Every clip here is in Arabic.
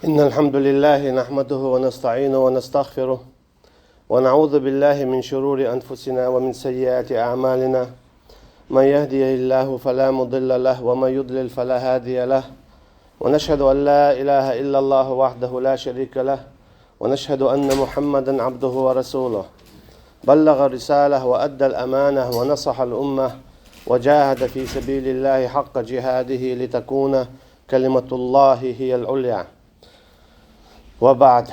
إن الحمد لله نحمده ونستعينه ونستغفره ونعوذ بالله من شرور أنفسنا ومن سيئات أعمالنا. من يهدي الله فلا مضل له ومن يضلل فلا هادي له، ونشهد أن لا إله إلا الله وحده لا شريك له، ونشهد أن محمدا عبده ورسوله بلغ الرسالة وأدى الأمانة ونصح الأمة وجاهد في سبيل الله حق جهاده لتكون كلمة الله هي العليا. وبعد،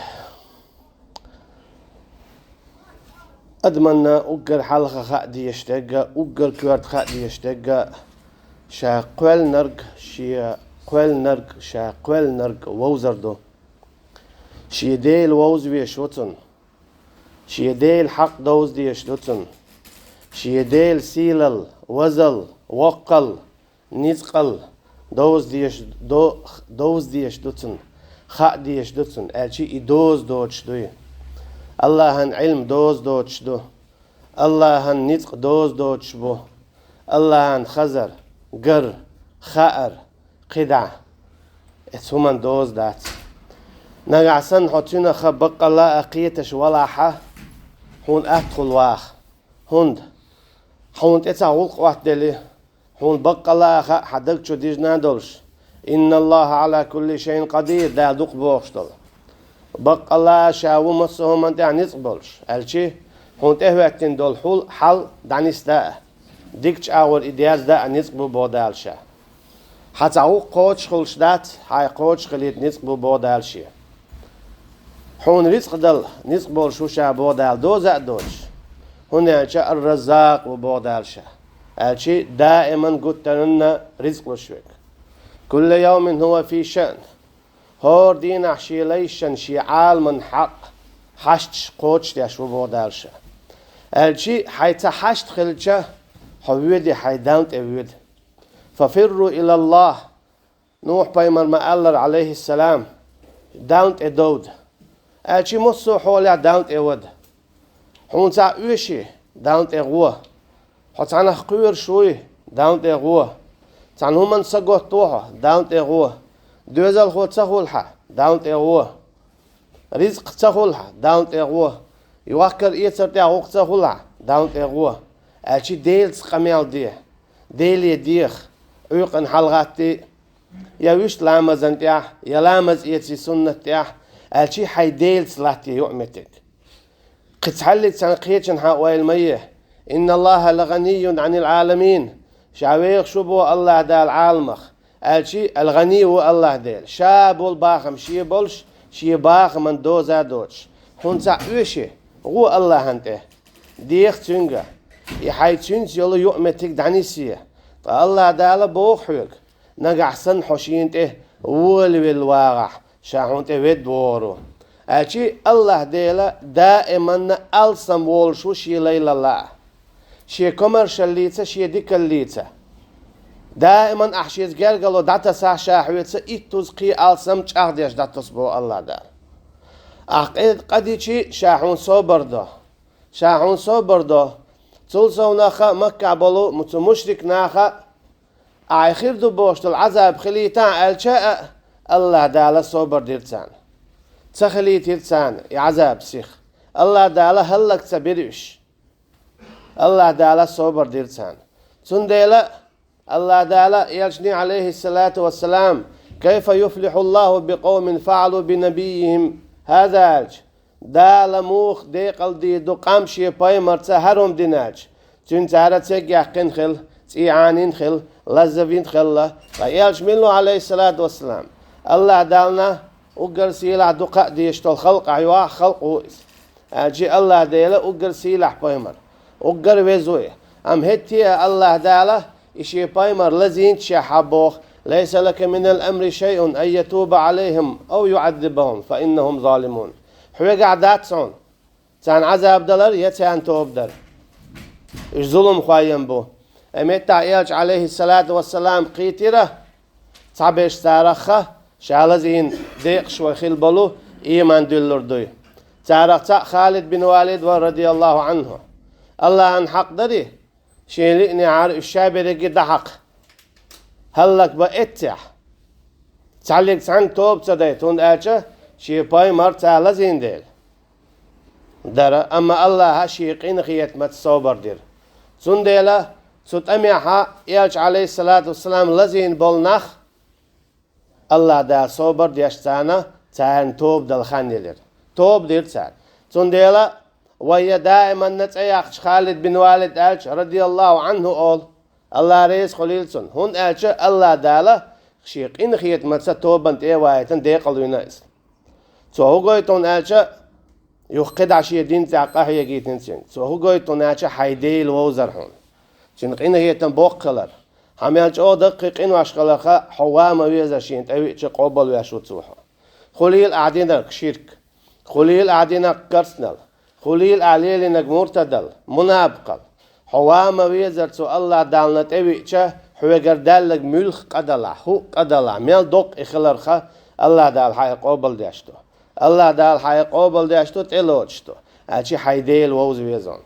أدمنا أجر حلقة خادي يشتاق أجر كورت خادي يشتاق شا قول نرق ووزردو شي ديل ووز ويشوتن شي ديل حق دوز دي يشتوتن شي ديل سيلل وزل وقل نزقل دوز دي يشتوتن خا دي يشتوتن الشي إدوز دوتش دوي الله هن علم دوز دوتش دو الله هن نزق دوز دوتش بو الله هن خزر قر خائر قدع اتسومن دوز دات نقعسن حطينا خبق الله أقيتش ولا حا هون أدخل واخ هون تتعولق واحد دلي هون بق الله حدق شو ديجنا دولش إن الله على كل شيء قدير دا دوق بوشتل بق الله شاو مصهم انت عنيس بولش الشي هون تهوكتن دول حل دانيس دا ديكش اور إدياز دا عنيس بودالشا حتى هو قوتش خلش دات هاي قوتش خليت نسق بودالشي هون رزق دل نسق بولشو شا بودال دوزا دوش هون الشا الرزاق وبودالشا الشي دائما قلت لنا رزق وشوك كل يوم هو في شأن هور دين عشي ليشن شي عالم حق حشت قوتش ديش وبودالشا الشي حيتا حشت خلشا حويدي حيدانت اويد ففروا إلى الله نوح بيمر ما الله عليه السلام داونت ادود الشي مصو حولي داونت اود حون سا اوشي داونت اغوه حتانا خقير شوي داونت اغوه تان همان سقوه طوحه داونت اغوه دوزل خو تسخولها داونت اغوه رزق تسخولها داونت اغوه يوكر ايتر تاغوك تسخولها داونت اغوه الشي ديلز قميال ديه ديلي ديخ ويقن حلقاتي يا ويش لامز انتيا يا لامز ايتي سنة تيا الشي حي ديلز لاتي يؤمتك قتحلت سنقيتشن حقوى المية إن الله لغني عن العالمين شعويق شبو الله دا العالمخ الشي الغني هو الله ديل شاب الباخم شي بولش شي باخ من دوزا دوتش هون اوشي غو الله هنته ديخ تنجا يحي تنج يلو يؤمتك دانيسيه الله دالا بوخيك نقعسن حشينته ولي الواقع شاحونته ود بورو الشي الله ديلا دائما ألسم وولشو شي ليلة الله شي كومرشال ليتسا شي ديكال دائما أحشيز جلجلو داتا سا شاحويتسا إتوز قي ألسم تشاهديش داتوس بو الله دار أقيد قديشي شاحون صوبردو تلسو ناخا مكة بلو متو مشرك ناخا آخر دو بوشت العذاب خليتان الشاء الله دالا صوبر ديرتان تخلي تيرتان عذاب سيخ الله دالا هلك تبريش الله دالا صوبر ديرتان تنديلا الله دالا يلجني عليه الصلاة والسلام كيف يفلح الله بقوم فعلوا بنبيهم هذا دالا موخ ديقل دي دو قامشي بايمر تهرم ديناج تنتهر تيجي خل تيعانين خل لزبين خل فيالش منه عليه الصلاة والسلام الله دالنا وقر سيلح دقاء ديشتو الخلق عيواه خلق وإس أجي الله ديلا وقر سيلح بايمر وقر ويزوي أم هتي الله دالا إشي بايمر لزين شحبوخ ليس لك من الأمر شيء أن يتوب عليهم أو يعذبهم فإنهم ظالمون حوي قعدات صون تان عذاب دلر يتان توب در إش ظلم خوايم بو أميت تعيالج عليه الصلاة والسلام قيتيرة تعبيش تارخة شالزين ديق شوي خلبلو إيمان دلر دوي تارخ خالد بن والد رضي الله عنه الله عن حق دري شيلئني عار الشابر قد حق هلك بأتح تعلق عن توب صديت هون أجا شيء باي مرت على زين ديل درا أما الله هشيقين خيت مت صوبر دير زون ديلا صوت أميها يالش عليه الصلاة والسلام لزين بولنخ الله دا صوبر ديشتانا تان توب دل خانيلر توب دير تان زون ديلا وهي دائما نتأيخ خالد بن والد ألش رضي الله عنه أول الله رئيس خليلسون هون ألش الله دالا شيق إن خيت متسا توبان تيوايتن ديقلو ينايس سو هو قويتون ألش يوقد عشي دين تعقاه يجيتن سين سو هو قويتون ألش حيديل ووزر هون شنق إن خيتن بوقلر هميالش أو دقيق إن واشقلخا حوام ويزا شين تأويتش قوبل ويشوتسوحا خليل أعدينك شرك خليل أعدينك كرسنل خليل عليه لنك مرتدل منابقل حوام ويزر سو الله دالنا تأويتش حوغر دالك ملخ قدلا هو قدلا ميل دوق إخلرخا الله دال حي قوبل داشتو الله دال حي قوبل داشتو تلوشتو أشي حيديل ووز ويزون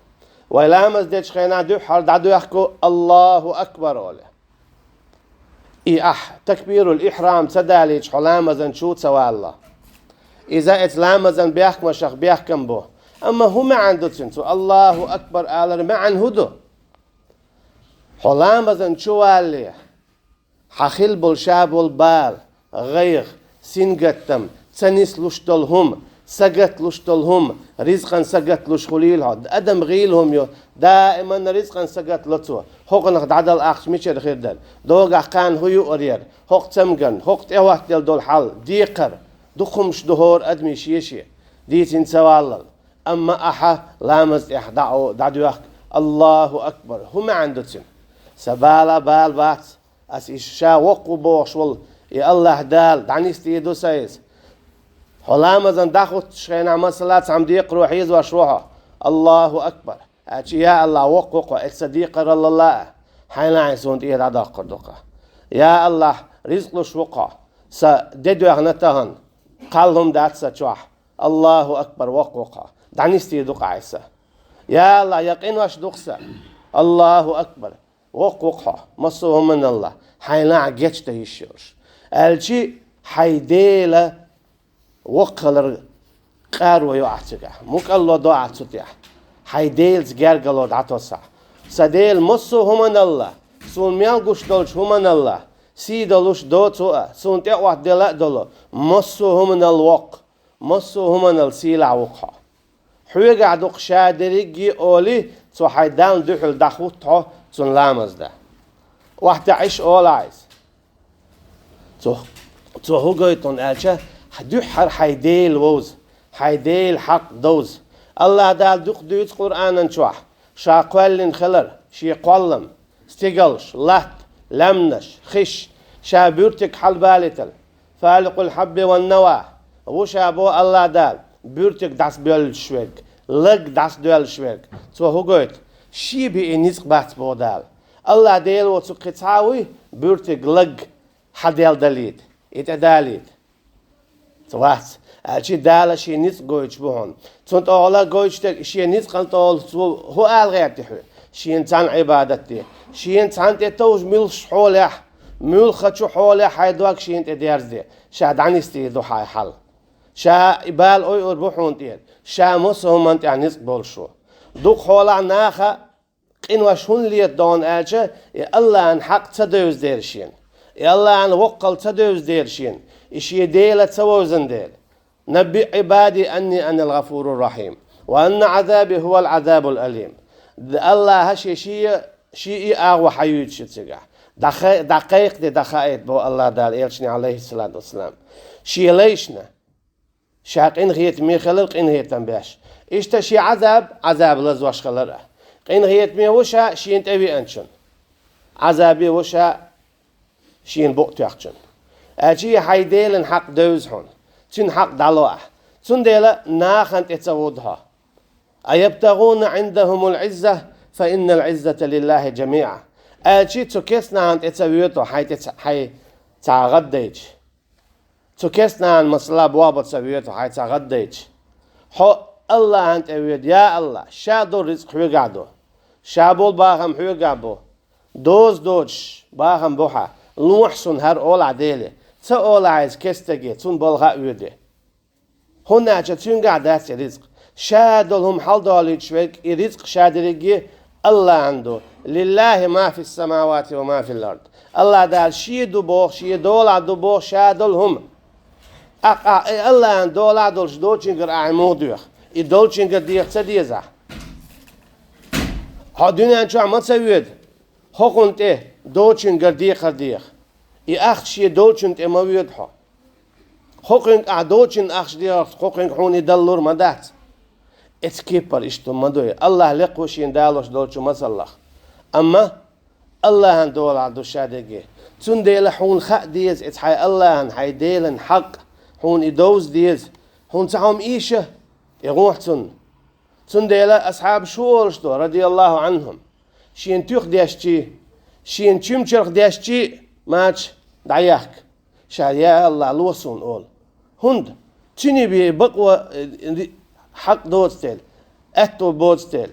ويلامز ديش خينا دو حرد عدو يحكو الله أكبر أوله تكبير الإحرام تداليش حلامزن شو تسوى الله إذا إتلامزن بيحكم شخ بيحكم بو أما هو ما عنده تنسو الله أكبر آلر ما عن هدو حلامزن شو عليه حخيل بالشاب والبال غير سنجتم تنس لشتلهم سجت لشتلهم رزقا سجت لش خليلها أدم غيلهم يو دائما رزقا سجت لتو هوق نخد عدل أخش ميشر خير دل دوغ أحقان هو يؤرير هوق تمجن هوق تأوه دل دول حل ديقر دخمش دهور أدمي شيشي ديتين سوالل أما أحا لامز إحدعو دعدو الله أكبر هم عندتين سبالا بال بات أس إشا وقو بوشول يا الله دال دعنيستي يدو سايس حلامزن داخوت شخين عمال صلاة عم ديقرو حيز وشوها الله أكبر أتي يا الله وقوق الصديق الله حين عيسون تيه دادا قردوقا يا الله رزق لشوقا سددو أغنتهن قالهم دات سچوح الله أكبر وقوقا دعنيستي يدوق عيسى يا الله يقين واش دوقسا الله أكبر وقوقها مصوهم من الله حين عجيش تهيشوش الشي حيديلا وقلر قارو يوعتك مقلو دوعتك حيديلز جرجلو دعتوسا سديل مصوهم من الله سون ميال قش دولش هم الله سي دولش دوتو سون تقوى دلا دولو مصوهم من الوق مصوهم من السيلع وقها حويق دوق شادريجي أولي سو حيدان دحل دخوتها سون لامز ده واحد عيش أول عايز سو هو قيتون ألشة دحر حيديل ووز حيديل حق دوز الله دال دوق دوز قرآن نشوح شاقوالين خلر شي قولم استيقلش لات لمنش خش شابورتك حلبالتل فالق الحب والنوى وشابو الله دال بورتك داس بيل شويك لق داس دوال شويك سو هو قيت شي بي نسق بات بودال الله ديل وتسو قطعوي بورتك لق حديل دليد اتداليد سوات الشي دالا شي نسق قويتش بهون تونت اولا قويتش شي نسق انت هو الغيرتي شي انسان عبادتي شي انسان تتوج ملش حولح ملخة حولح حيدواك شي انت ديرزدي شاد عنيستي دو حي حل شا إبال أوي أربوحون تير شا مصهم أنت عن نسق بولشو دوق حولا ناخا قنواش هون ليت دون آجا الله عن حق تدوز ديرشين الله عن وقل تدوز ديرشين إشي ديلة تسوزن ديل نبي عبادي أني أنا الغفور الرحيم وأن عذابي هو العذاب الأليم الله هشي شيء أغوى حيوت شتسقع دقيق دي دقائق بو الله دال إلشني عليه الصلاة والسلام شي ليشنا شاق إن غيت مي خلق إن غيت تنباش إشتا شي عذاب لزواش خلره إن غيت مي وشا شي انت أبي أنشن عذابي وشا شي بوقت يخشن أجي حيديل حق دوزهن تن حق دلوه تن ديلا ناخن تتسودها أيبتغون عندهم العزة فإن العزة لله جميعا أجي تكسنا عن تتسويته حي تعغديج تكسنا عن مصلا بوابة تسويته حي تعغديج حو الله أنت أويد يا الله شادو رزق حوقعدو شابول باهم حوقعبو دوز باهم بوحا لوحسن هر أول عديلة تأولايز كستجي تون بالغا يودي هنا تون قاعدات رزق شادلهم حلدالي شويك رزق شادريجي الله عنده لله ما في السماوات وما في الأرض الله دال شي دوبوخ شي دولا دوبوخ شادلهم الله عنده دولا دولش دوچينگر اعموديخ يدولچينگر ديخ تديزا ها دنيا شو عم تسويد حقنت دوچينگر ديخ اخ شي دوچنت مويد ها حقنت دوچن اخ ديخ حقنت حوني دلور مدات اتكيبر اشتو مدوي الله لقوشين دالوش دولچو مسلخ اما الله عنده دولا دو شادگي تون ديل حون خا ديز اتحي الله عن حي ديلن حق هون يدوز ديز هون تعهم إيشة يروح تون ديلا أصحاب شورشتو رضي الله عنهم شين تيخ ديشتي شين تشمشرخ ديشتي ماتش دعياك شاد يا الله لوسون أول هند تني بي بقوة حق دوستيل أتو بوستيل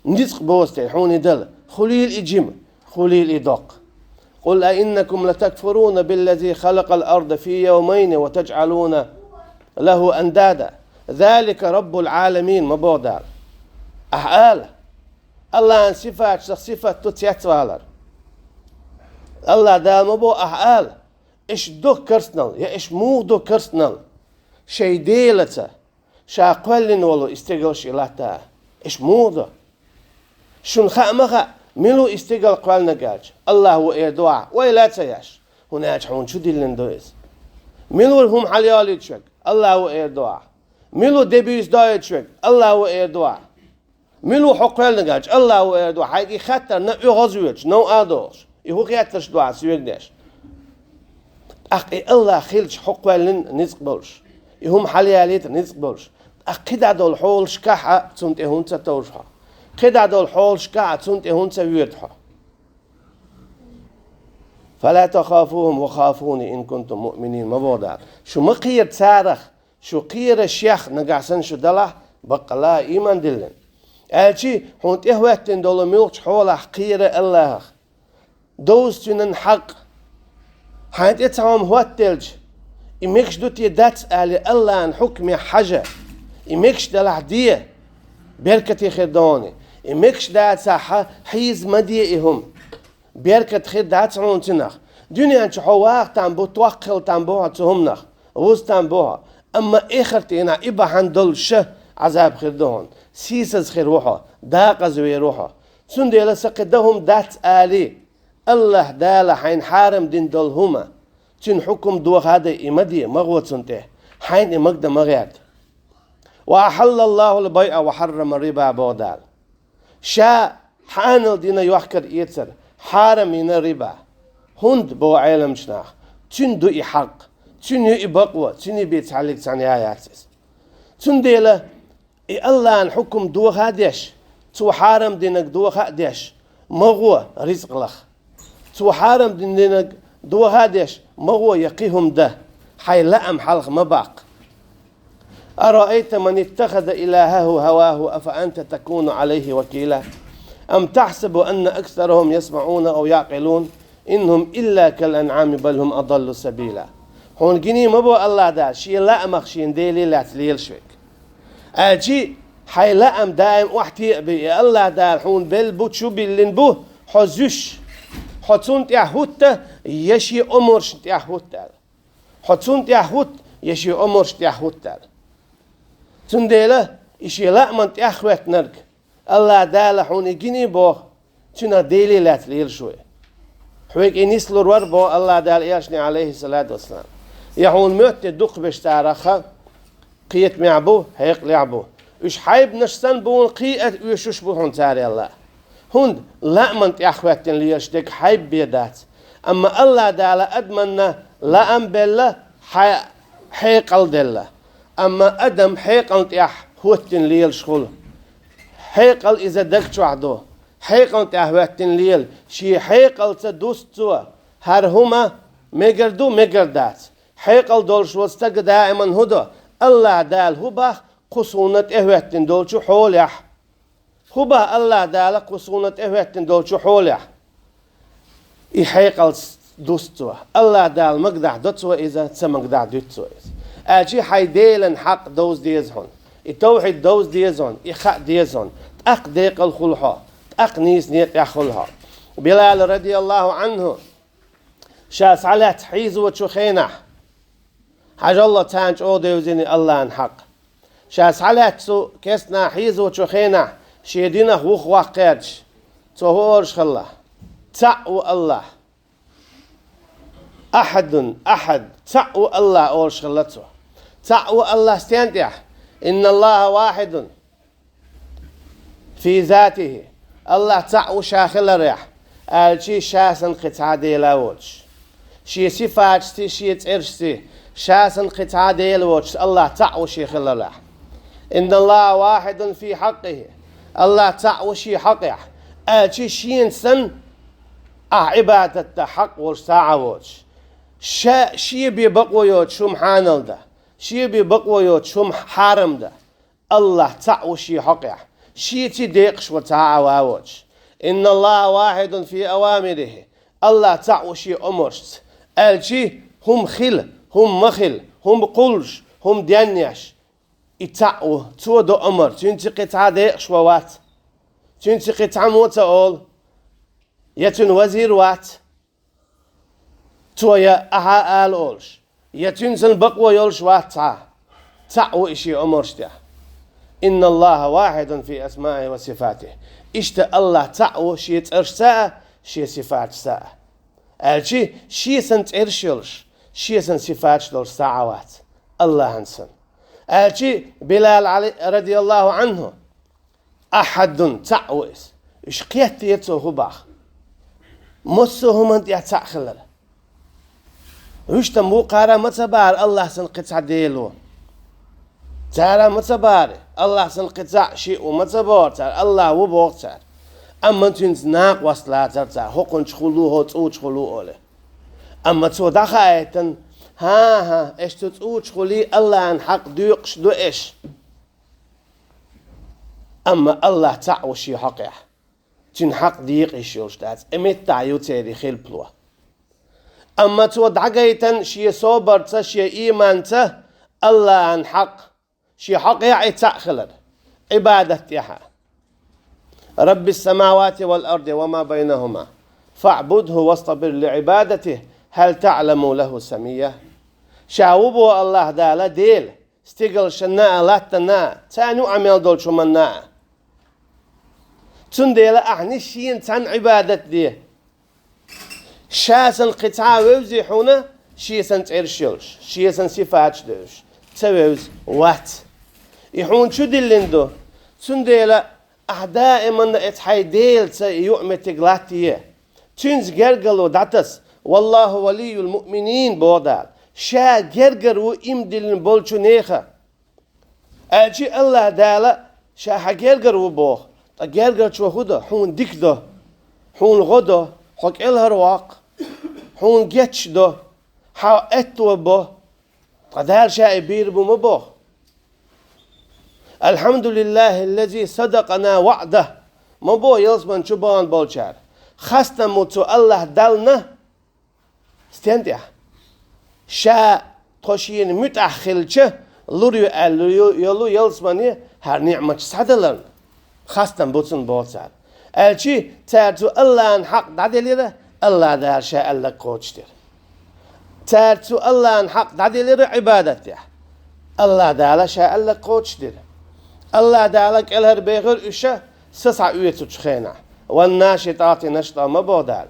نزق بوستيل هون يدل خليل إجم خليل إدق قل أئنكم لتكفرون بالذي خلق الأرض في يومين وتجعلون له أندادا ذلك رب العالمين مبودار أحال الله عن صفة تتيتوالر الله دال مبو أحال إش دو كرسنل يا إش مو دو كرسنل شي ديلتا شا قولن ولو استيقلش إلاتا إش مو دو شن خأمخا ملو استقل قالنا قاج الله هو دعاء ولا تياش هناك حون شو دلنا دويس ملو هم حليالي تشك الله هو دعاء ملو دبيس دايت تشك الله هو دعاء ملو حقلنا قاج الله هو دعاء حقي خطر نا يغزويش نو ادوش يهو خياتش دعاء سيغداش اخي الله خيلش حقلن نسقبلش يهم حليالي نسقبلش اكيد دول حولش كحه تنت هون تتورها كده دول حولش قاعد سنت هون سويرتها فلا تخافوهم وخافوني إن كنتم مؤمنين مبودار شو مقير تارخ شو قير الشيخ نقعسن شو دلح بقى لا إيمان دلن ألشي هون تهوتن دول ملوش حول قير الله دوستن حق هانت اتعام هوتلج إمكش دوتي دات آل الله عن حكم حاجة إمكش دلح ديه بركة خداني إمكش دات صح حيز مديئهم بركة خدات عون تنخ دنيا أنت حواق تنبو توقل تنبوها تهمنخ غوز تنبوها أما إخر تينا إبا هندل شه عذاب خدان سيسز خير روحا داق زوي روحا سندي لسقدهم دات آلي الله دالا حين حارم دين دلهما تن حكم دوغ هذا إمدي مغوة سنته حين إمقد مغيات وأحل الله البيع وحرم الربا بودال شا حانل دينا يوحكر يتسر حارمين الربا هند بو عالم شناخ تن دو حق تن يبقوة تن بيتعلق تعني آياتس تن ديلا الله ان حكم دو هاديش تو حارم دينك دو هاديش مغوة رزق لخ تو حارم دينك دو هاديش مغوة يقيهم ده حي لأم حلق مباق أرأيت من اتخذ إلهه هواه أفأنت تكون عليه وكيلا أم تحسب أن أكثرهم يسمعون أو يعقلون إنهم إلا كالأنعام بل هم أضل سبيلا هون جيني مبو الله دا شي لا مخشين ديلي لا تليل شوك أجي حي لا أم دائم وحتي بي الله دا هون بل بوتشو بلن بو حزوش حتسونت يحوت يشي أمرش يحوت حتسونت يحوت يشي أمرش يحوت تنديله إشي لا من تأخوت نرك الله دال حوني جيني بو تنا ديلي لا تليل شوي حويك إنيس لور بو الله دال إيشني عليه الصلاة والسلام يحون موت دق بشتارخه قيت معبو هيق لعبو إيش حيب نشتن بون قيت ويشوش بوهن تاري الله هند لا من تأخوت ليش دك حيب بيدات أما الله دال أدمنا لا أم بالله حيقل دله أما أدم حيقل تيح هوتن ليل شغل حيقل إذا دكت وحده حيقل تيح هوتن ليل شي حيقل تدوستوا هرهما مقردو مقردات حيقل دول شوستق دائما هدو الله دال هبا قصونة هوتن دول شو حوليح هبا الله دال قصونة هوتن دول شو حوليح حيقل دوستوا الله دال مقدع دوتوا إذا تسمقدع دوتوا إذا أجي حيديلن حق دوز ديزهن التوحيد دوز ديزهن إخاء ديزهن تأق ديق الخلها تأق نيس نيت يخلها بلال رضي الله عنه شاس على تحيز وتشخينه حاج الله تانج أو ديوزيني الله انحق شاس على تسو كسنا حيز وتشخينه شيدينه وخ واقعج تهورش خلا تعو الله أحد تعو الله أورش خلته تعو الله استنتع إن الله واحد في ذاته الله تعو شاخل الريح الشي شاسن قطعة ديلاوش شي صفاتي شي ترشتي شاسن قطعة ديلاوش الله تعو شيخل الريح إن الله واحد في حقه الله تعو شي حقه الشي شين سن عبادة حق والساعة وش شي بيبقويوت شو محانل ده شي بيبقويوت شو حارم ده الله تعو شي حقه شي تديقش وتاع واوش إن الله واحد في أوامره الله تعو شي أمرش الشي هم خل هم مخل هم قلش هم ديانيش يتعو تو دو أمر تنتي قطعة ديقش ووات تنتي قطعة موت أول يتن وزير وات تو يا أها آل أولش يتنزل بقوة يولش وات تعو إشي أمرش ده إن الله واحد في أسمائه وصفاته إشت الله تعو شي ترش ساعة شي صفات ساعة الشي شي سنت إرشلش شي سن صفات دول ساعات الله هنسن الشي بلال علي رضي الله عنه أحد تعويس إش قيت يتسو هباخ مصهم أنت يتعخلل ويشتم مو قارا متبار الله سن قطع ديلو ترى متبار الله سن قطع شيء ومتبار ترى الله وبوق ترى أما تنز ناق وصلات ترى هقن شخلوه تقول شخلوه له أما تو دخايتن ها إيش تقول شخلي الله عن حق ديقش دو إيش أما الله تعو شي حقه تن حق ديق إيش يلشتات أمت تعيو تيري خيل بلوه أما تو دعجيتن شي صبر تا شي إيمان تا الله عن حق شي حق يعي تأخلر عبادة يحا رب السماوات والأرض وما بينهما فاعبده واصطبر لعبادته هل تعلم له سمية شاوبو الله دالا ديل استقل شناء لاتنا تانو عمل دول شمنا تنديلا أعني شين تان عبادة دي شاسن قطعة ووزيحونا شيسن تيرشيلش شيسن صفاتش دوش تسويوز وات يحون شو دلندو تنديلا دائما اتحي ديل يؤمن تقلاتيه تنز جرجلو داتس والله ولي المؤمنين بودال شا جرجر وإم دلن بولشو نيخا أجي الله دالا شا حجرجر وبوخ جرجر شو هدا حون ديك ده حون غدا حق الهرواق حون جتش ده حا اتو بو قدار شا بير بمبوخ الحمد لله الذي صدقنا وعده مبو يلزمن شبان بولشار خاصة موتو الله دالنا استنتع شا توشين متأخلش لوريو يلو يلزمني هر نعمة سعدلن خاصة بوتن بولشار الشي تارتو الله ان حق دادليره الله دار شا الله قوتشتر تارتو الله ان حق دادليره عبادته الله دار شا الله قوتشتر الله دالك الهر بيغر إشة سسع أويتو تشخينا والناشطات نشطة مبودال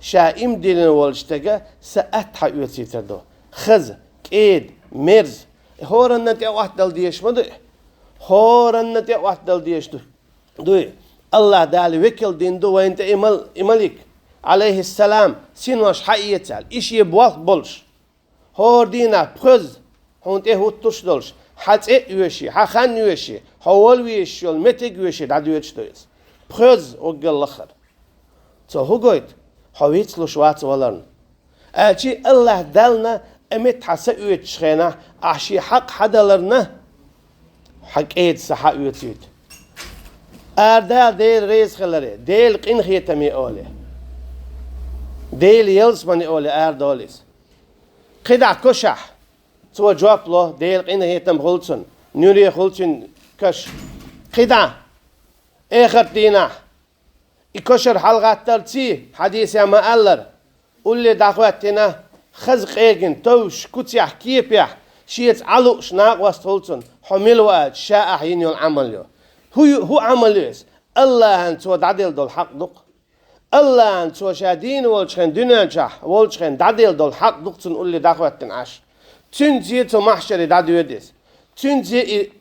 شا إمدلن والشتغا سأتح أويتي تردو خز كيد مرز هورن نتي واحد دل ديش مدو هورن نتي واحد دل ديش دو الله دال وكل دين دو وانت إمالك عليه السلام سينوش حقيتال إشي يبواث بولش هور دينا بخز هونت هوتوش دولش حت يوشي حخان يوشي حول ويشي المتق يوشي دادو يشتويس بخز وقل الأخر تو هو قويت حويت له شوات ولرن أجي الله دالنا أمت حسا يوتشخينا عشي حق حدا لرنا حق ايد سحا يوتيد أردال ديل ريز خلري ديل قين خيتمي أولي Değil yels mani öyle erdolis. Kida koşah. Tuva cevaplo değil qine hetem hulsun. Nuriye hulsun kaş. Kida. Ekhir dina. İkoşer halgatlar ti hadisi ama allar. Ulle dağwattina خزق ايجن توش كتيح كيبيح شيت علو شناق واستولتون حمل وقت شاء ينيو العمل له هو عمل يس الله أنت ودعدل دول حق دق الله أنت وشادين والشين دنيا جح والشين دعدل دول حق دق تنقول لي دعوة تنعش تنجي تو محشر دعدو يدس تنجي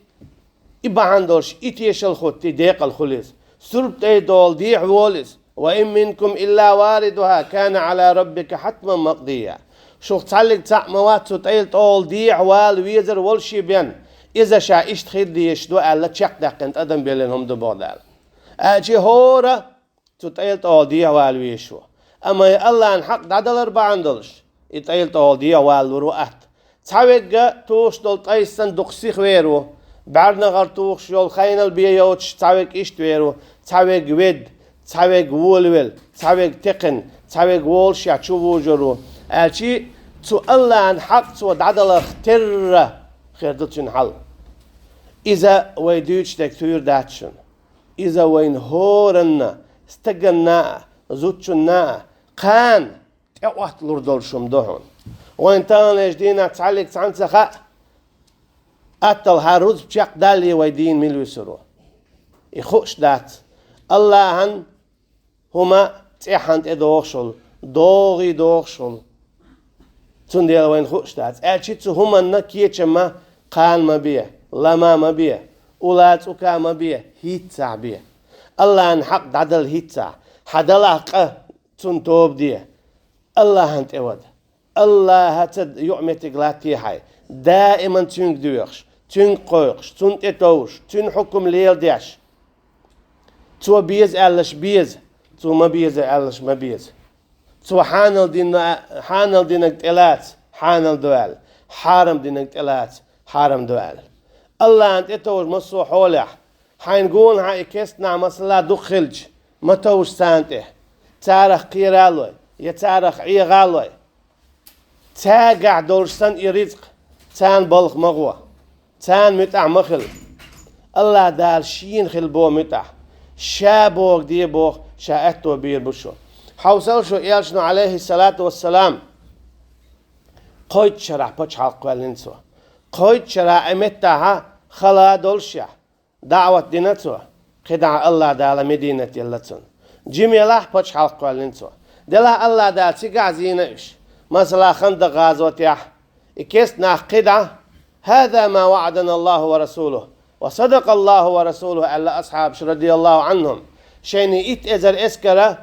إبعان دولش إتيش الخط تديق الخليس سرب تي دول ديع وولس وإن منكم إلا واردها كان على ربك حتما مقضيا شو تعلق تاع موات تطيل طول ديع وال ويزر والشي بين إذا شا إشت خير ديش دو ألا تشق دقنت أدم بيلنهم دو بودال أجي هورا تطيل طول ديع وال ويشو أما الله أن حق دادلر باندلش يطيل طول ديع وال وروأت تعويق توش دول طيسن دقسيخ ويرو بعرنا غر توش يول خينال بيوتش تعويق إشت ويرو تعويق ود تعويق وولول تعويق تقن تعويق وولش يعشو وجرو أشي تو الله عن حق تو دعدل اختر خيردتشن حل إذا ويدوش دكتور داتشن إذا وين هورنا استجنا زوتشنا قان وقت لردول شمدهون وين تاني جدينا تعلق تعنسخاء أتل هاروز بشق دالي ويدين ملو يسرو يخوش دات الله عن هما تحنت إدوخشل دوغي دوغشل تنديل وين خوش دات أشيتو هما نكيتش ما قان ما بيه لما ما بيه أولاد أكا ما بيه هيتسع بيه الله أن حق دادل هيتسع حدلاق تنتوب ديه الله أنت أود الله هتد يعمتك لا تيحي دائما تنك دويخش تنك قويخش تنك اتوش تن حكم ليل ديش تو بيز ألش بيز تو ما بيز ألش ما بيز تو حانل دينك تلات حانل دوال حارم دينك تلات حارم دوال الله أنت اتوش مصو حولح حين قول هاي كيسنا مثلا دخلج ما توش سانته تارخ قيرالوي يتارخ عيغالوي تاقع دورستان يرزق تان بلخ مغوى تان متع مخل الله دال شين خل بو متع شابوك دي بوخ شاءتو بير بشو حوصل شو إيالشنو عليه الصلاة والسلام قويت شرع بوش حلق والنسو قويت شرع امتها خلا دولشا دعوة دينتو خدع الله دال مدينة يلتون جيمي الله بوش حلق والنسو دلا الله دال تقع زينش مثلا خندق غازوة يح إكيس ناقدة هذا ما وعدنا الله ورسوله وصدق الله ورسوله على أصحاب رضي الله عنهم شيني إت إزر إسكرة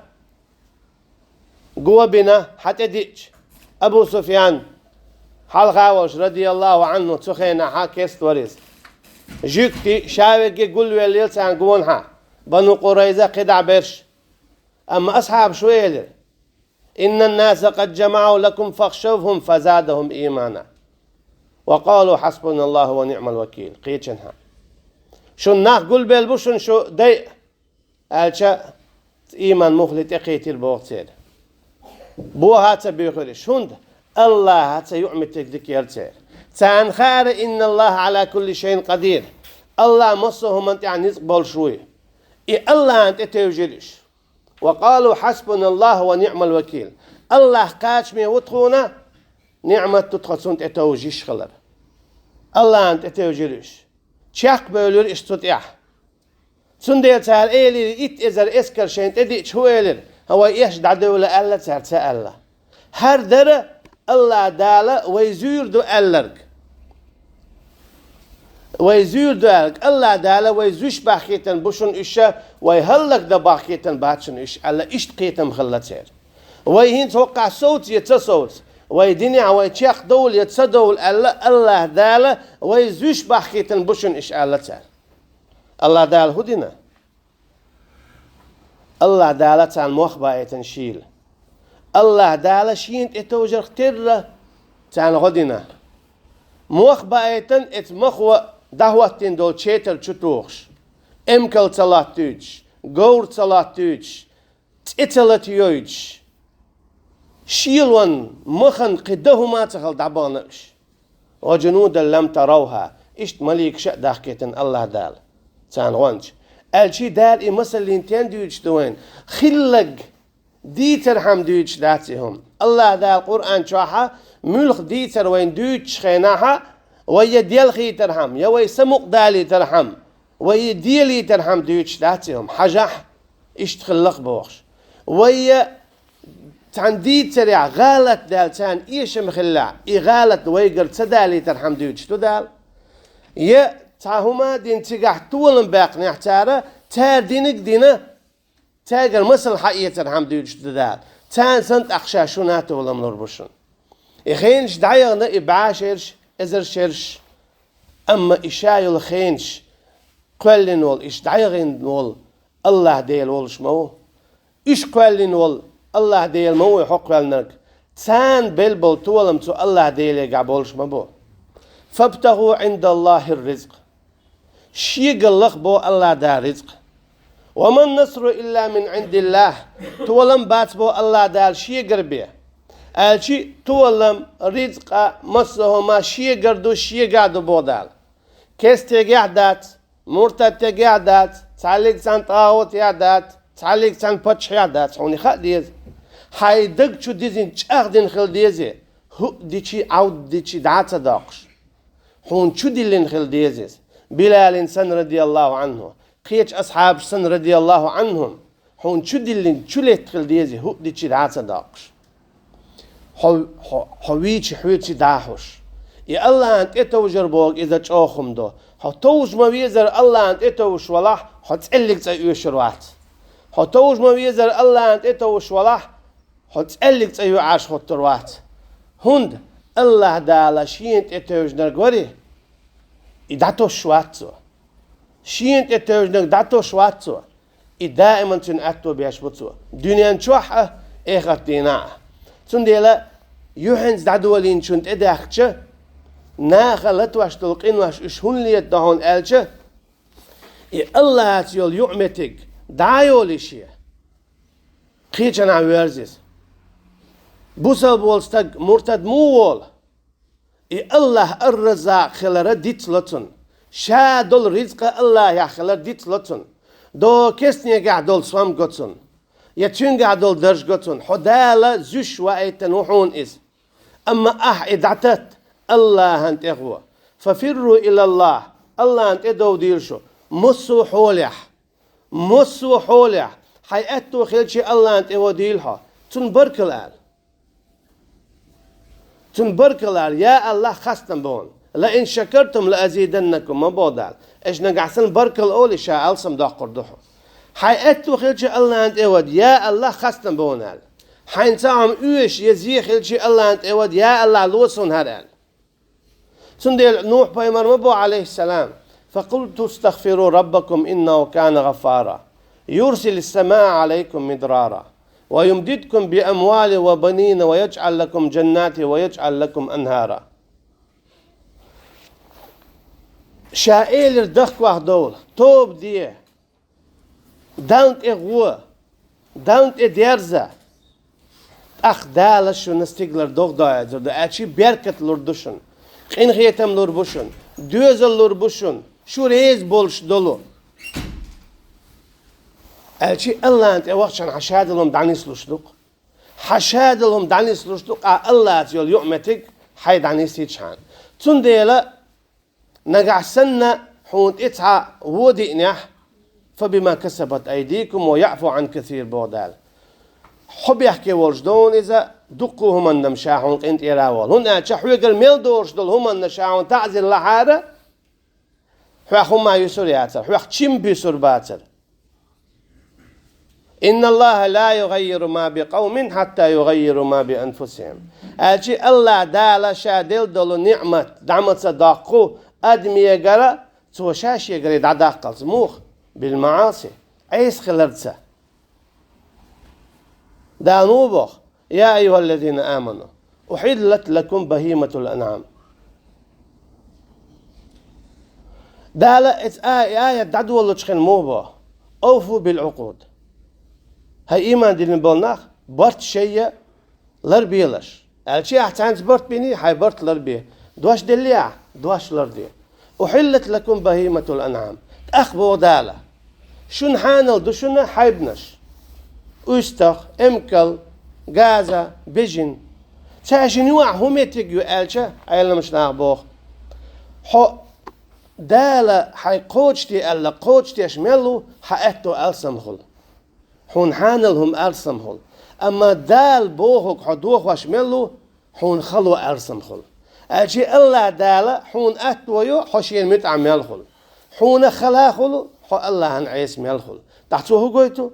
قوة بنا حتى ديش أبو سفيان حلقاوش رضي الله عنه تخينا حاكيس وريس جيكتي شاوكي قلوا الليل سان قوانها بنو قريزة قدع برش أما أصحاب شويلر إن الناس قد جمعوا لكم فاخشوهم فزادهم إيمانا وقالوا حسبنا الله ونعم الوكيل قيتشنها شو الناخ قل بالبوشن شو دي ألشا إيمان مخلط إقيت البوغتير بو هاتا بيخرش هند الله هاتا يعمل تكدك يرتير تان خار إن الله على كل شيء قدير الله مصهم أنت يعني يقبل شوي الله أنت توجرش وقالوا حسبنا الله ونعم الوكيل الله قاشمي وتخونا نعمة تتخصون تتوجيش خلر الله أنت تتوجيش شاق بولور اشتطيح سنديل تهال إيلي إت إزر إسكر شين تديش هو إيلي هو إيش دعدو لألا تهال تألا هر در الله دالا ويزور دو ألرق ويزور دالك الله دالا ويزوش باخيتن بوشن إشا ويهلك دا باخيتن باتشن إش ألا إشت قيتن مخلتير ويهين توقع صوت يتصوت ويدنيا ويتشاق دول يتصدول ألا الله دالا ويزوش باخيتن بوشن إش ألا تير الله دال هدنا الله دالا تان موخبا يتنشيل الله دالا شين اتوجر اختر تان هدنا موخبا يتن اتمخوة دهوتين دول تشيتر تشتوخش امكل تلاتوش غور تلاتوش تتلت يوش شيلون مخن قدهما تخل دعبانش وجنودا لم تروها اشت مليك شأ داخكتن الله دال تان غنش الشي دال مثل انتين دوش دوين خلق دي ترحم دوش داتهم الله دال قرآن شاحا ملخ دي تروين دوش خيناها ويا ديال خي ترحم يوي سمق دالي ترحم ويا ديالي ترحم دوش داتهم حجح اشت خلق بوخش ويا تندي تريع غالت دال تان إيش مخلع غالت ويقر تدالي ترحم دوش تدال يا تاهما دين تجح طول باق نحتاره تار دينك دينا تاجر مثل حقيقة ترحم دوش تدال تان سنت أخشاشونات ولا منربشون إخينش دعيغنا إبعاشرش إزر شرش أما إشايل خينش قلن وال إش دعيغن وال الله ديل والش مو إش قلن وال الله ديل مو يحق لنك تان بلبل طولم تو الله ديل يقابلش مبو فابتغوا عند الله الرزق شيق الله بو الله دا رزق وما النصر إلا من عند الله طولم بات بو الله دال شيق ربيه الشي طولم رزق مصه ما شيق قردو شيق قعدو بو دال كيس تقعدات مرتد تقعدات تعليق سان طاوت يعدات تعليق سان بطش يعدات هوني خا ديز هاي دق شو ديزين تشاغدين خل ديزي هو ديشي عود ديشي دعات داقش هون شو ديلين خل ديزيز بلال سن رضي الله عنه قيش أصحاب سن رضي الله عنهم هون شو ديلين شو ليت خل ديزي هو ديشي دعات داقش حويتش حويتش داحوش يا الله أنت إتوجر بوق إذا تأخم ده حتوج ما بيزر الله أنت إتوش ولا حتقلك تأيوش روات حتوج ما بيزر الله أنت إتوش ولا حتقلك تأيو عاش خطروات هند الله دالا شينت إتوج نرجوري إداتو شواتو شينت إتوج نرجداتو شواتو دائما تنأتو بيشبطو دنيا نشوحة إخت دينا تنديلا يوحنز دعدولين شنت إداخشة ناخلت واش تلقين واش إشهن لي الدهون ألشة الله هاتيول يعمتك دعيولي شيء قيتشنا عوارزيز بوسل بولستق مرتد موول الله الرزاق خلال ديت لطن شادل رزق الله يا خلال ديت لطن دو كسني قاعدول سوام قطن يتشن قاعدول درج قطن حدالة زش وأيتن وحون إز أما إدعتت الله أنت إخوة ففروا إلى الله الله أنت إدو ديرشو مصو حولح حياتو خلشي الله أنت إدو ديلها تنبرك الآل يا الله خستم بون لئن شكرتم لأزيدنكم ما بودال إيش نقعسن برك الأولي شاء ألسم داقر دوحو حياتو خلشي الله أنت إدو يا الله خستم بونال حين تعم إيش يزي خلشي الله أنت إدو يا الله لوسون هرال سندل نوح بيمر مبو عليه السلام فقلت استغفروا ربكم إنه كان غفارا يرسل السماء عليكم مدرارا ويمددكم بأموال وبنين ويجعل لكم جنات ويجعل لكم أنهارا شائل الدخك واحدول توب دي دانت إغوة دانت إديرزة أخ دالش ونستيقلر دوغ دايد زرد أتشي بيركت لردوشن إن خيتم لربوشن دوزل لربوشن شو ريز بولش دولو الشي الله أنت وقتشان حشاد لهم دعني سلوشدوك حشاد لهم دعني سلوشدوك الله تيول يؤمتك حي دعني سيتشان تنديلا نقع سنة حونت إتعا ودي نح فبما كسبت أيديكم ويعفو عن كثير بودال حب يحكي والجدون إذا دقوا هم النمشاحون انت إراوال هنا تشحويق الميل دورش دول هم النشاحون تعزل لحارة حواخهم ما يسور ياتر حواخ تشم بيسور باتر إن الله لا يغير ما بقوم حتى يغيروا ما بأنفسهم أجي الله دالا شادل دولو نعمة دعمت صداقو أدمي يقرأ توشاش يقرأ دعداقل موخ بالمعاصي عيس خلرتسا دانوبخ يا أيها الذين آمنوا أحلت لكم بهيمة الأنعام دالا آية دعدو والله تشخين موبا أوفوا بالعقود هاي إيمان دي نبالناخ بارت شيء لربيلش الشي احتانز برت بيني حي برت لربي دوش دليع دوش لردي أحلت لكم بهيمة الأنعام أخبو دالة شن حانل دوشنا حيبنش أستخ إمكل غازا بيجن تاشن يوع هم يتيجوا ألشا أيلا مش نعبوخ حو دالة حي قوجتي ألا قوجتي أشملو حقتو ألسمهل حون حانلهم ألسمهل أما دال بوهك حدوخ واشملو حون خلو ألسمهل أجي الله دالة حون أتويو حشين متعم يلخل حون خلاخل حو الله هن عيس ميلخل تحتوه قويتو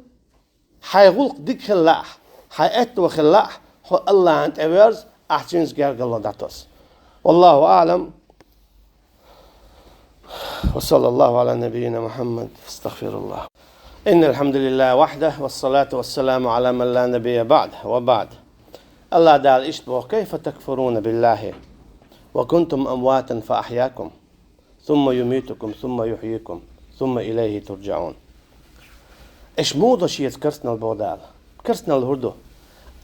حيغلق ديك خلاح حيأتو خلاح حو الله هن تأويرز أحتينز قرق الله داتوس والله أعلم وصلى الله على نبينا محمد استغفر الله إن الحمد لله وحده والصلاة والسلام على من لا نبي بعده وبعد الله دال إشتبه كيف تكفرون بالله وكنتم أمواتا فأحياكم ثم يميتكم ثم يحييكم ثم إليه ترجعون إيش موضة شيء كرسنا البودال كرسنا الهردو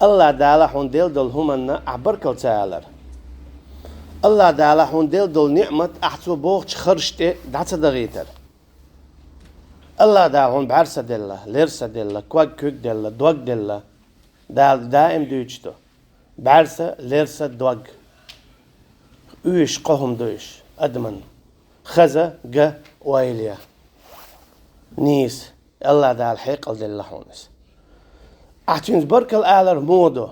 الله دال حون ديل دول همنا عبركل تعالر الله دال حون ديل دول نعمة أحسو بوغش خرجت دعت دغيتر الله دال حون بعرسة دلة لرسة دلة كوك كوك دلة دوق دلة دال دائم دوجتو بعرسة لرسة دوق اوش قهم دوش أدمن خزا جا ويليا نيس الله دال حيقل دل حونس أحتينز بركل آلر مودو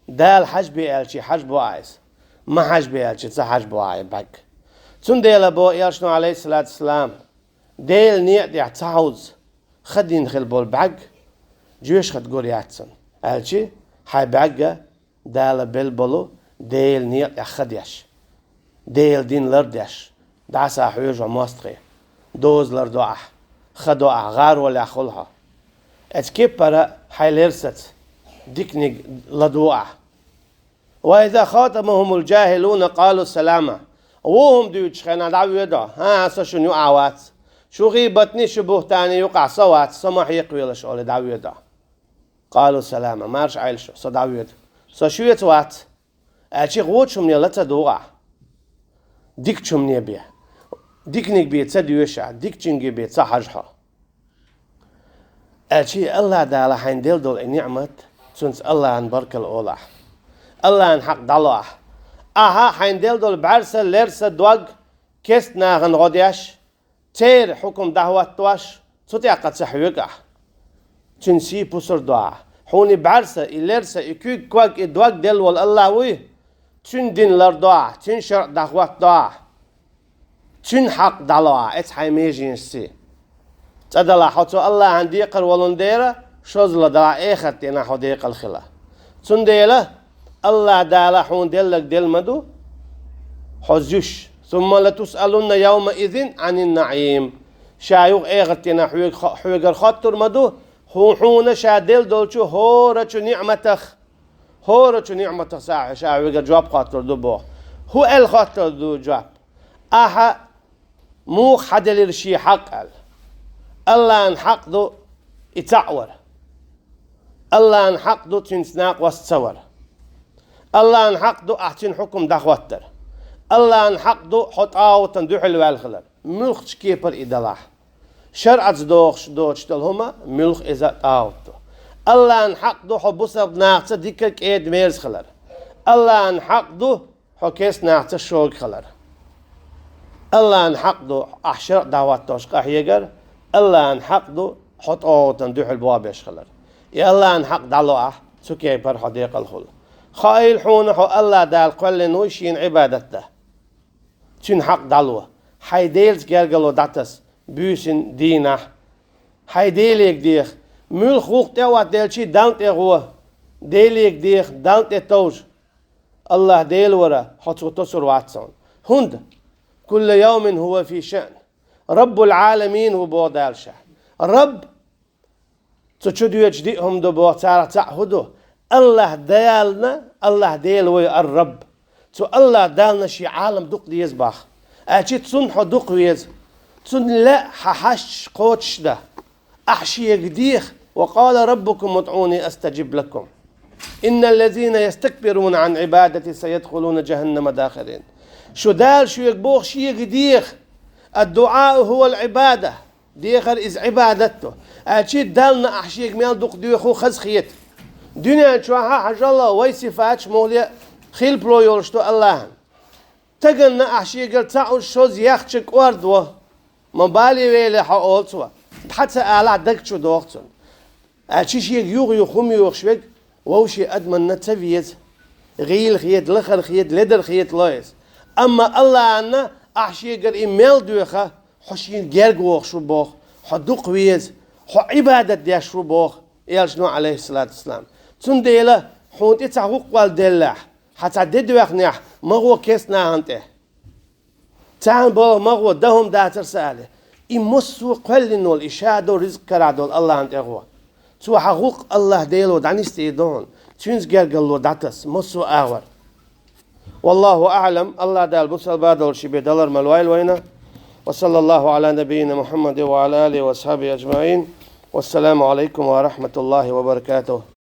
دال حجبي آلشي حجبو عايز ما حجبي آلشي تسا حجبو عايز بك تون ديلا بو يالشنو عليه الصلاة والسلام ديل نيق يعتعوز خدين خلبول بك جوش خد قول يعتسن آلشي حي بقى دال بلبلو ديل نيق يخديش ديل دين لردش دعسا حيوج وماستغي دوز لردوع خدوع غار ولا خلها اتكيب برا حيلرست ديكني لدوع وإذا خاطبهم الجاهلون قالوا السلامة وهم ديوش خينا دعو يدا ها سشن يقعوات شو غيبتني شو بهتاني يقع صوات سمح يقوي لشغل دعو يدا قالوا السلامة مارش عيلشو صدعو يدا سشو يتوات اتشي غوتشو من يلتا دوع ديك تشمني بيه ديك نيك بيه تسديوشع ديك تشنجي بيه تصحجها أشي الله دالا حين ديل دول النعمة سنس الله عن بركة الأولى الله عن حق دلوح أها حين ديل دول بعرسة لرسة دوغ كيست ناغن غديش تير حكم دعوة توش ستيا قد سحيوكا تنسي بسر دعا حوني بعرسة لرسة يكوك كواك دوغ ديل والله وي تن دين لردوع تن شرع دعوة دعا تن حق دلوع ات حيميجين سي تدلا حتى الله عن ديقر ولنديرة شوزلا دعا اخر تينا حو ديق الخلا تن ديلا الله دالا حون ديلك ديل مدو حزيش ثم لتسألن يومئذ عن النعيم شايوغ اخر تينا حويقر خطر مدو حون شا ديل دولشو هورچو نعمتخ هورچو نعمتخ ساعة شايوغر جواب خطر دو بو هو الخطر دو جواب اها مو حدل شي حق الله ان حق دو يتعور الله ان حق دو تنسناق واستور الله ان حق دو احتين حكم دخوتر الله ان حق دو حطاو تندوح الوالخلر ملخ كيبر إدلاح شرعت دوش هما ملخ إذا تاوتو الله ان حق دو حبوسا بناقصة ديكك ايد ميرز خلر الله ان حق دو حكيس ناقصة شوق خلر الله ان حق دو احشر دعوات توش قاحيقر الله ان حق دو حطاو تندوح البوابيش خلر يا الله ان حق دلوح سكي بر حديق الخل خايل حونه الله دال قل نوشين عبادته تن حق دلوه حيديلز جرجلو داتس بيسن دينه حيديلك ديخ ملخ وقت وات ديلشي دانت اغوه ديلك ديخ دانت توج الله ديل ورا حطو تصر واتسون هند كل يوم هو في شأن رب العالمين هو بودال شأن رب تشدو يجديهم دو بوتارة تعهدو الله ديالنا الله ديال وي الرب تو الله دالنا شي عالم دوق دي يزباخ اجي تصنحو دوق ويز تصن لا ححش قوتش ده احشي يقديخ وقال ربكم ادعوني استجب لكم إن الذين يستكبرون عن عبادتي سيدخلون جهنم داخرين. شو دال شو يكبوخ شيء ديخ الدعاء هو العبادة ديخر إز عبادته أشيد دالنا أحشيك ميال دوق ديخو خز خيت دنيا شوها حج الله ويصفات مولي خيل برو يولشتو الله تقلنا أحشيك التاعو شوز يخشك وردوه مبالي ويلي حقولتوا حتى آلا دكتشو دوختون أشيش يغيوغ يخوم يوغشوك ووشي أدمن نتفيز غيل خيت لخر خيت لدر خيت لايس أما الله أنا أحشيك الإيميل دوخة حشين جرجوخ شو بوخ حدوق ويز عبادة ديا شو بوخ يالشنو عليه الصلاة والسلام تنديلا حونت يتعوق والدلح حتى ددوخ نيح مغو كيسنا هانته تعال بو مغو دهم داتر سالة يمسو قلنو الإشادة رزق كرادو الله هانته هو تو حقوق الله ديلو دانيستيدون تشينز جرجلو داتس مسو آور والله أعلم الله دال بوصل بادول شي بدلر ملوايل وينه وصلى الله على نبينا محمد وعلى آله وأصحابه أجمعين والسلام عليكم ورحمة الله وبركاته.